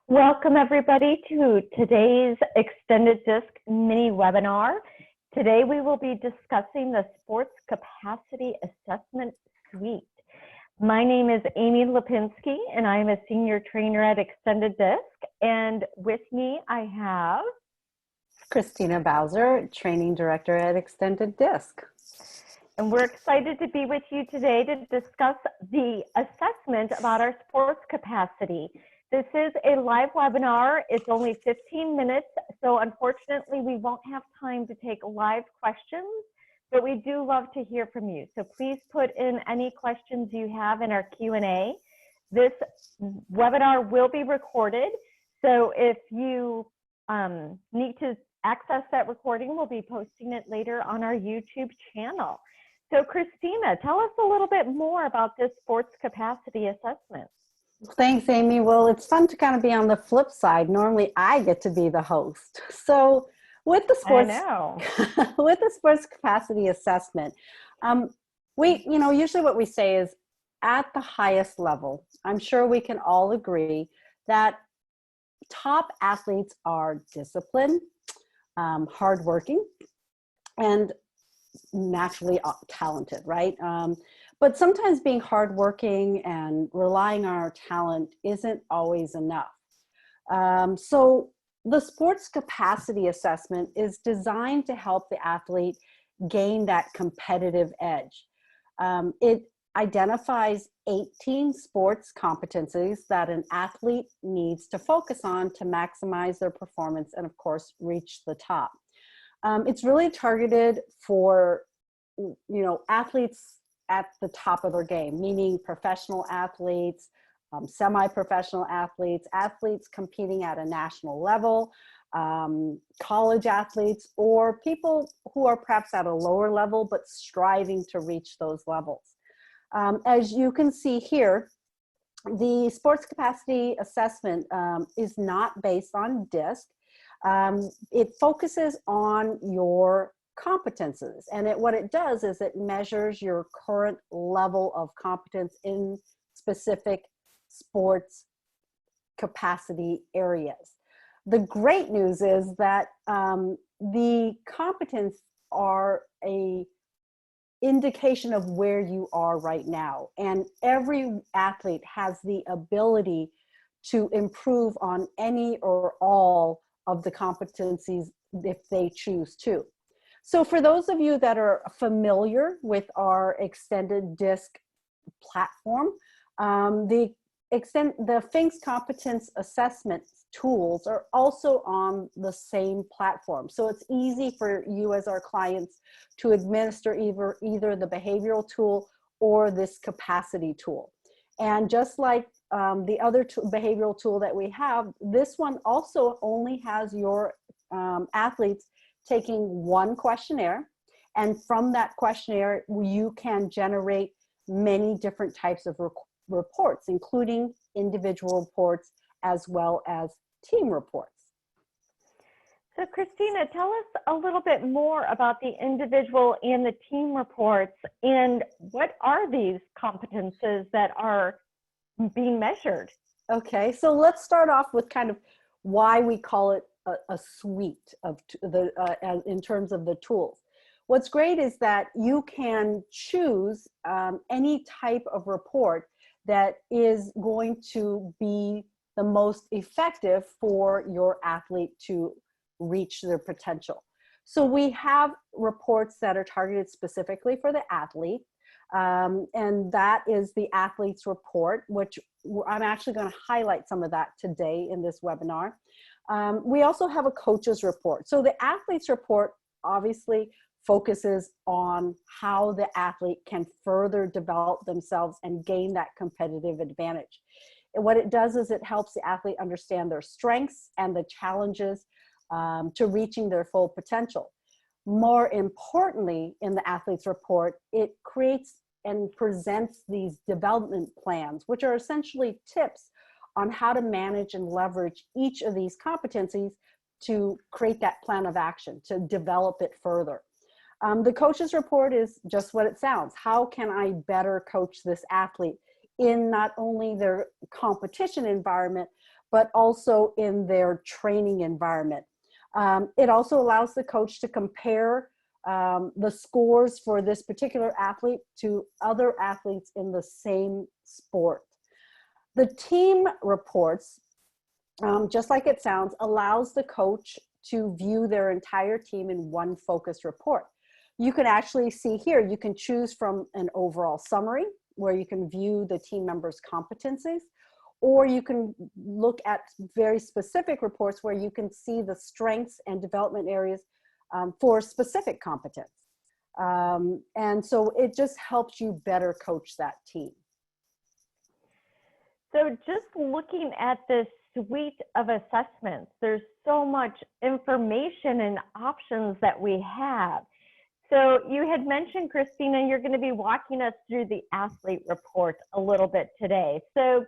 Welcome everybody to today's Extended Disc mini webinar. Today we will be discussing the Sports Capacity Assessment Suite. My name is Amy Lipinski and I am a senior trainer at Extended Disc, and with me I have Christina Bowser, training director at Extended Disc. And we're excited to be with you today to discuss the assessment about our sports capacity. This is a live webinar. It's only 15 minutes, so unfortunately we won't have time to take live questions, but we do love to hear from you. So please put in any questions you have in our Q&A. This webinar will be recorded, so if you need to access that recording, we'll be posting it later on our YouTube channel. So Christina, tell us a little bit more about this sports capacity assessment. Thanks, Amy. Well, it's fun to kind of be on the flip side. Normally, I get to be the host. So, with the sports capacity assessment, usually what we say is at the highest level. I'm sure we can all agree that top athletes are disciplined, hardworking, and naturally talented, right? But sometimes being hardworking and relying on our talent isn't always enough. So the sports capacity assessment is designed to help the athlete gain that competitive edge. It identifies 18 sports competencies that an athlete needs to focus on to maximize their performance and, of course, reach the top. It's really targeted for, athletes at the top of their game, meaning professional athletes, semi-professional athletes, athletes competing at a national level, college athletes, or people who are perhaps at a lower level but striving to reach those levels. As you can see here, the sports capacity assessment is not based on DISC. It focuses on your competences, and what it does is it measures your current level of competence in specific sports capacity areas. The great news is that the competence are a indication of where you are right now, and every athlete has the ability to improve on any or all of the competencies if they choose to. So for those of you that are familiar with our Extended Disc platform, the FINCS competence assessment tools are also on the same platform. So it's easy for you as our clients to administer either the behavioral tool or this capacity tool. And just like the other behavioral tool that we have, this one also only has your athletes taking one questionnaire, and from that questionnaire you can generate many different types of reports, including individual reports as well as team reports. So Christina, tell us a little bit more about the individual and the team reports, and what are these competences that are being measured? Okay, so let's start off with kind of why we call it a suite of in terms of the tools. What's great is that you can choose any type of report that is going to be the most effective for your athlete to reach their potential. So we have reports that are targeted specifically for the athlete, and that is the athlete's report, which I'm actually going to highlight some of that today in this webinar. We also have a coach's report. So the athlete's report obviously focuses on how the athlete can further develop themselves and gain that competitive advantage. And what it does is it helps the athlete understand their strengths and the challenges to reaching their full potential. More importantly, in the athlete's report, it creates and presents these development plans, which are essentially tips on how to manage and leverage each of these competencies to create that plan of action, to develop it further. The coach's report is just what it sounds. How can I better coach this athlete in not only their competition environment, but also in their training environment. It also allows the coach to compare the scores for this particular athlete to other athletes in the same sport. The team reports, just like it sounds, allows the coach to view their entire team in one focused report. You can actually see here, you can choose from an overall summary where you can view the team members' competencies, or you can look at very specific reports where you can see the strengths and development areas for specific competence. And so it just helps you better coach that team. So just looking at this suite of assessments, there's so much information and options that we have. So you had mentioned, Christina, you're going to be walking us through the athlete report a little bit today. So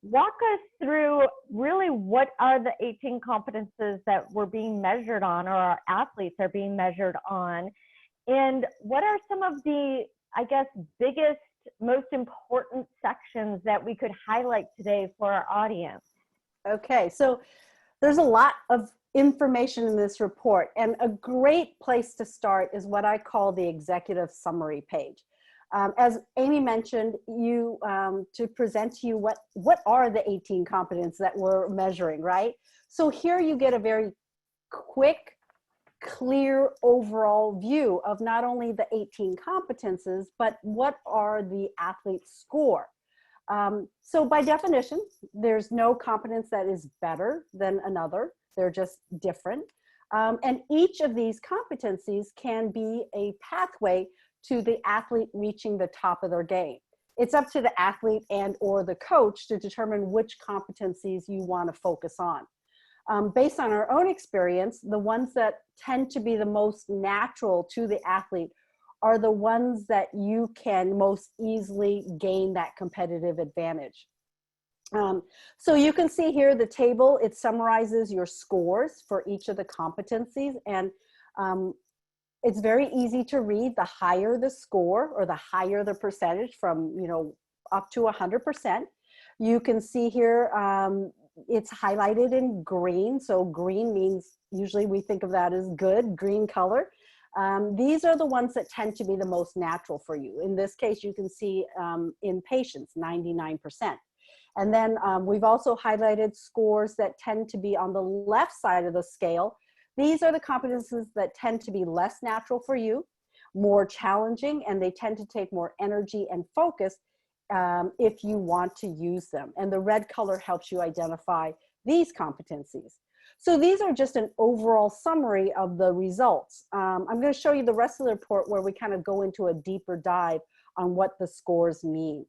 walk us through really what are the 18 competences that we're being measured on, or our athletes are being measured on, and what are some of the, I guess, biggest, most important sections that we could highlight today for our audience? Okay, so there's a lot of information in this report, and a great place to start is what I call the executive summary page. As Amy mentioned, to present to you what are the 18 competencies that we're measuring, right? So here you get a very quick, clear overall view of not only the 18 competencies, but what are the athlete's score. So by definition, there's no competence that is better than another. They're just different. And each of these competencies can be a pathway to the athlete reaching the top of their game. It's up to the athlete and or the coach to determine which competencies you want to focus on. Based on our own experience, the ones that tend to be the most natural to the athlete are the ones that you can most easily gain that competitive advantage. So you can see here the table, it summarizes your scores for each of the competencies, and it's very easy to read. The higher the score, or the higher the percentage, from up to 100%. You can see here it's highlighted in green. So green means, usually we think of that as good, green color. These are the ones that tend to be the most natural for you. In this case, you can see in patience, 99%. And then we've also highlighted scores that tend to be on the left side of the scale. These are the competencies that tend to be less natural for you, more challenging, and they tend to take more energy and focus if you want to use them. And the red color helps you identify these competencies. So these are just an overall summary of the results. I'm going to show you the rest of the report where we kind of go into a deeper dive on what the scores mean.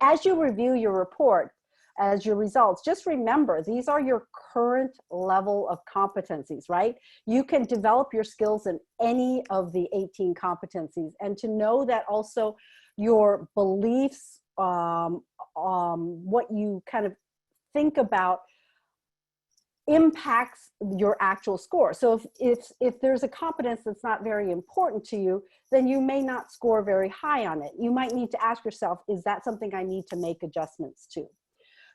As you review your report, as your results, just remember, these are your current level of competencies, right? You can develop your skills in any of the 18 competencies, and to know that also your beliefs, what you kind of think about, impacts your actual score. So if there's a competence that's not very important to you, then you may not score very high on it. You might need to ask yourself, is that something I need to make adjustments to?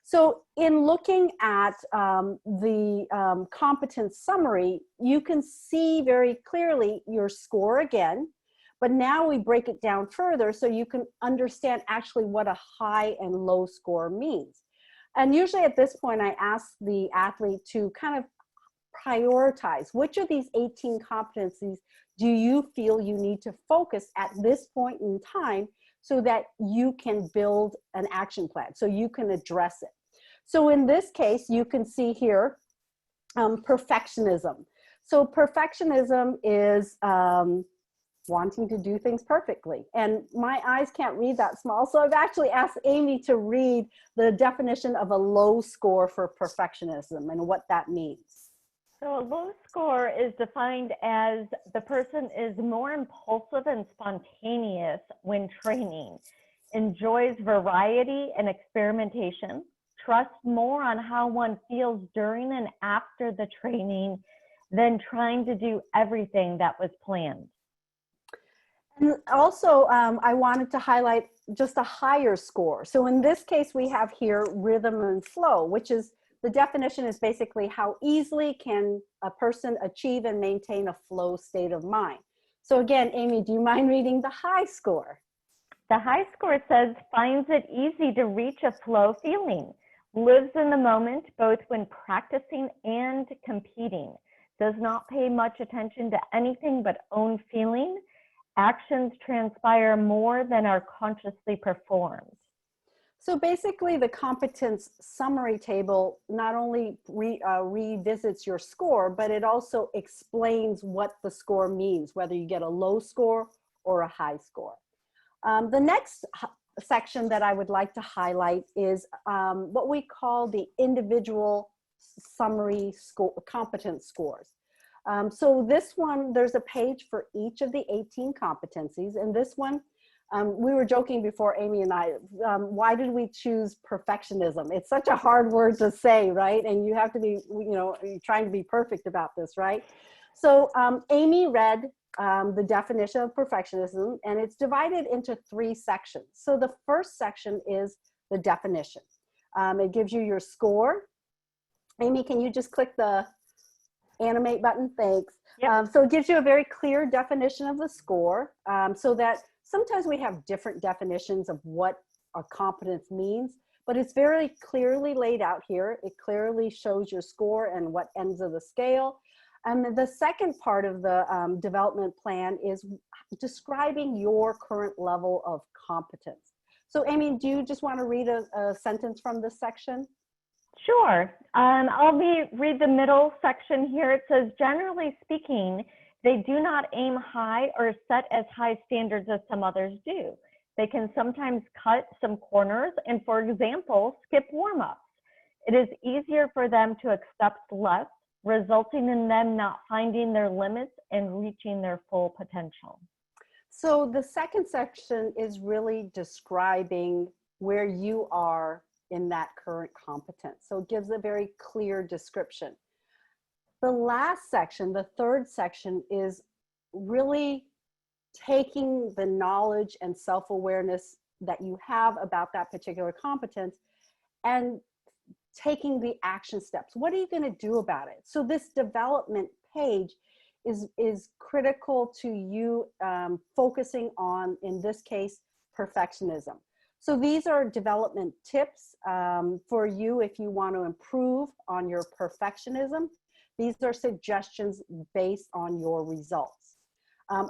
So in looking at the competence summary, you can see very clearly your score again, but now we break it down further so you can understand actually what a high and low score means. And usually at this point, I ask the athlete to kind of prioritize which of these 18 competencies do you feel you need to focus at this point in time so that you can build an action plan, so you can address it. So in this case, you can see here perfectionism. So perfectionism is wanting to do things perfectly. And my eyes can't read that small, so I've actually asked Amy to read the definition of a low score for perfectionism and what that means. So a low score is defined as the person is more impulsive and spontaneous when training, enjoys variety and experimentation, trusts more on how one feels during and after the training than trying to do everything that was planned. And also, I wanted to highlight just a higher score. So in this case, we have here rhythm and flow, which is, the definition is basically how easily can a person achieve and maintain a flow state of mind. So again, Amy, do you mind reading the high score? The high score says, finds it easy to reach a flow feeling, lives in the moment both when practicing and competing, does not pay much attention to anything but own feeling, actions transpire more than are consciously performed. So basically, the competence summary table not only revisits your score, but it also explains what the score means, whether you get a low score or a high score. The next section that I would like to highlight is what we call the individual summary score, competence scores. So this one, there's a page for each of the 18 competencies, and this one, we were joking before, Amy and I, why did we choose perfectionism? It's such a hard word to say, right? And you have to be, you're trying to be perfect about this, right? So Amy read the definition of perfectionism, and it's divided into 3 sections. So the first section is the definition. It gives you your score. Amy, can you just click the animate button? Thanks. Yep. So it gives you a very clear definition of the score, so that sometimes we have different definitions of what a competence means, but it's very clearly laid out here. It clearly shows your score and what ends of the scale. And the second part of the development plan is describing your current level of competence. So Amy, do you just want to read a sentence from this section? Sure. I'll read the middle section here. It says, generally speaking, they do not aim high or set as high standards as some others do. They can sometimes cut some corners and, for example, skip warm-ups. It is easier for them to accept less, resulting in them not finding their limits and reaching their full potential. So the second section is really describing where you are in that current competence. So it gives a very clear description. The last section, the third section, is really taking the knowledge and self-awareness that you have about that particular competence and taking the action steps. What are you going to do about it? So this development page is critical to you focusing on, in this case, perfectionism. So these are development tips for you if you want to improve on your perfectionism. These are suggestions based on your results.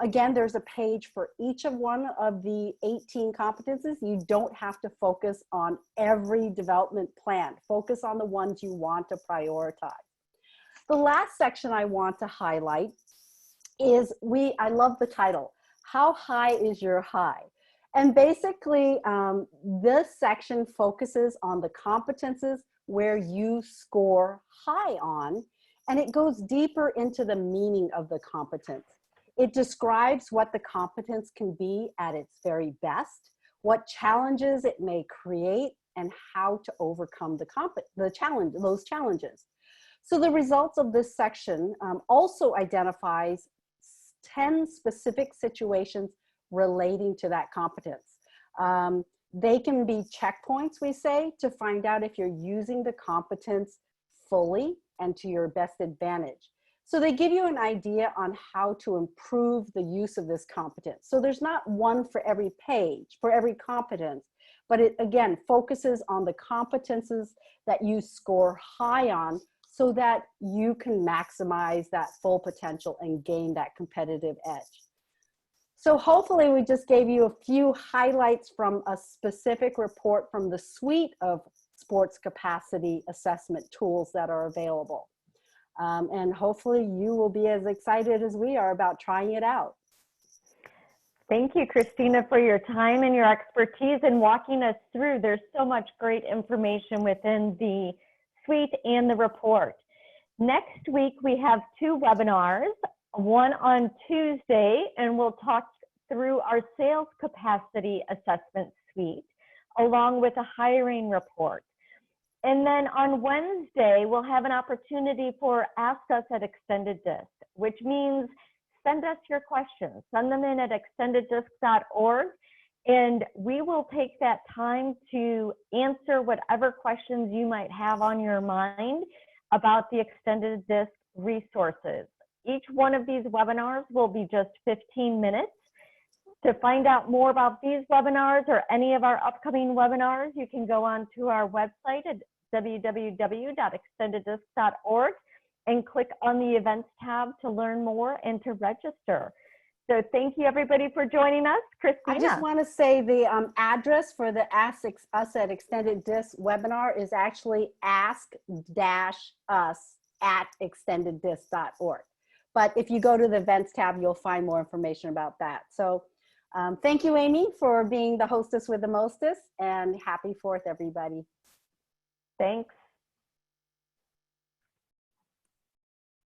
Again, there's a page for each of one of the 18 competencies. You don't have to focus on every development plan. Focus on the ones you want to prioritize. The last section I want to highlight is, I love the title, How High is Your High? And basically, this section focuses on the competences where you score high on, and it goes deeper into the meaning of the competence. It describes what the competence can be at its very best, what challenges it may create, and how to overcome those challenges. So the results of this section also identifies 10 specific situations relating to that competence. They can be checkpoints, we say, to find out if you're using the competence fully and to your best advantage. So they give you an idea on how to improve the use of this competence. So there's not one for every page, for every competence, but it again focuses on the competences that you score high on so that you can maximize that full potential and gain that competitive edge. So hopefully we just gave you a few highlights from a specific report from the suite of sports capacity assessment tools that are available. And hopefully you will be as excited as we are about trying it out. Thank you, Christina, for your time and your expertise in walking us through. There's so much great information within the suite and the report. Next week, we have 2 webinars, one on Tuesday, and we'll talk through our sales capacity assessment suite, along with a hiring report. And then on Wednesday, we'll have an opportunity for Ask Us at Extended Disc, which means send us your questions. Send them in at extendeddisk.org, and we will take that time to answer whatever questions you might have on your mind about the extended disk resources. Each one of these webinars will be just 15 minutes. To find out more about these webinars or any of our upcoming webinars, you can go on to our website at www.extendeddisk.org and click on the events tab to learn more and to register. So thank you everybody for joining us. Christina. I just want to say the address for the Ask Us at Extended Disk webinar is actually ask-us@extendeddisk.org. But if you go to the events tab, you'll find more information about that. So thank you, Amy, for being the hostess with the mostest, and happy 4th, everybody. Thanks.